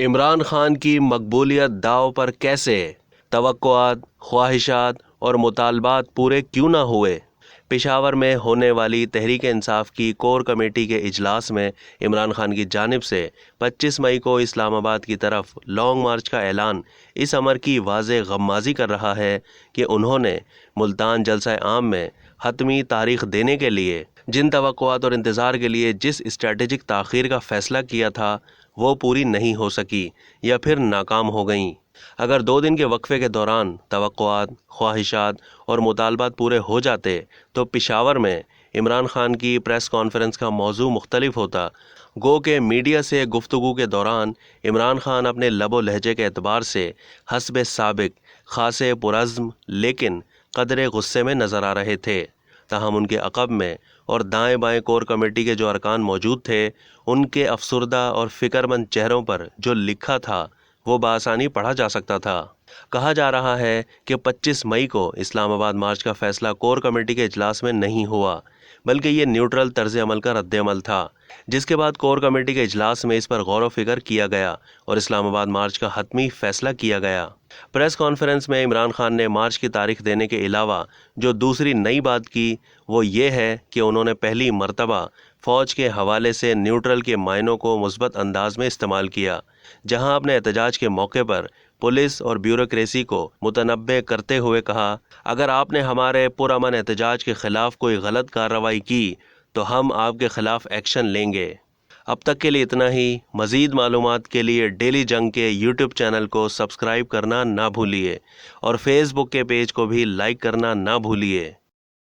عمران خان کی مقبولیت داؤ پر کیسے؟ توقعات، خواہشات اور مطالبات پورے کیوں نہ ہوئے؟ پشاور میں ہونے والی تحریک انصاف کی کور کمیٹی کے اجلاس میں عمران خان کی جانب سے 25 مئی کو اسلام آباد کی طرف لانگ مارچ کا اعلان اس امر کی واضح غمازی کر رہا ہے کہ انہوں نے ملتان جلسہ عام میں حتمی تاریخ دینے کے لیے جن توقعات اور انتظار کے لیے جس اسٹریٹجک تاخیر کا فیصلہ کیا تھا وہ پوری نہیں ہو سکی یا پھر ناکام ہو گئیں۔ اگر 2 دن کے وقفے کے دوران توقعات، خواہشات اور مطالبات پورے ہو جاتے تو پشاور میں عمران خان کی پریس کانفرنس کا موضوع مختلف ہوتا۔ گو کہ میڈیا سے گفتگو کے دوران عمران خان اپنے لب و لہجے کے اعتبار سے حسب سابق خاصے پرعزم لیکن قدرے غصے میں نظر آ رہے تھے۔ تاہم ان کے عقب میں اور دائیں بائیں کور کمیٹی کے جو ارکان موجود تھے، ان کے افسردہ اور فکر مند چہروں پر جو لکھا تھا وہ بآسانی پڑھا جا سکتا تھا۔ کہا جا رہا ہے کہ 25 مئی کو اسلام آباد مارچ کا فیصلہ کور کمیٹی کے اجلاس میں نہیں ہوا، بلکہ یہ نیوٹرل طرز عمل کا رد عمل تھا، جس کے بعد کور کمیٹی کے اجلاس میں اس پر غور و فکر کیا گیا اور اسلام آباد مارچ کا حتمی فیصلہ کیا گیا۔ پریس کانفرنس میں عمران خان نے مارچ کی تاریخ دینے کے علاوہ جو دوسری نئی بات کی وہ یہ ہے کہ انہوں نے پہلی مرتبہ فوج کے حوالے سے نیوٹرل کے معنوں کو مثبت انداز میں استعمال کیا، جہاں اپنے احتجاج کے موقع پر پولیس اور بیوروکریسی کو متنبع کرتے ہوئے کہا، اگر آپ نے ہمارے پرامن احتجاج کے خلاف کوئی غلط کارروائی کی تو ہم آپ کے خلاف ایکشن لیں گے۔ اب تک کے لیے اتنا ہی۔ مزید معلومات کے لیے ڈیلی جنگ کے یوٹیوب چینل کو سبسکرائب کرنا نہ بھولیے اور فیس بک کے پیج کو بھی لائک کرنا نہ بھولیے۔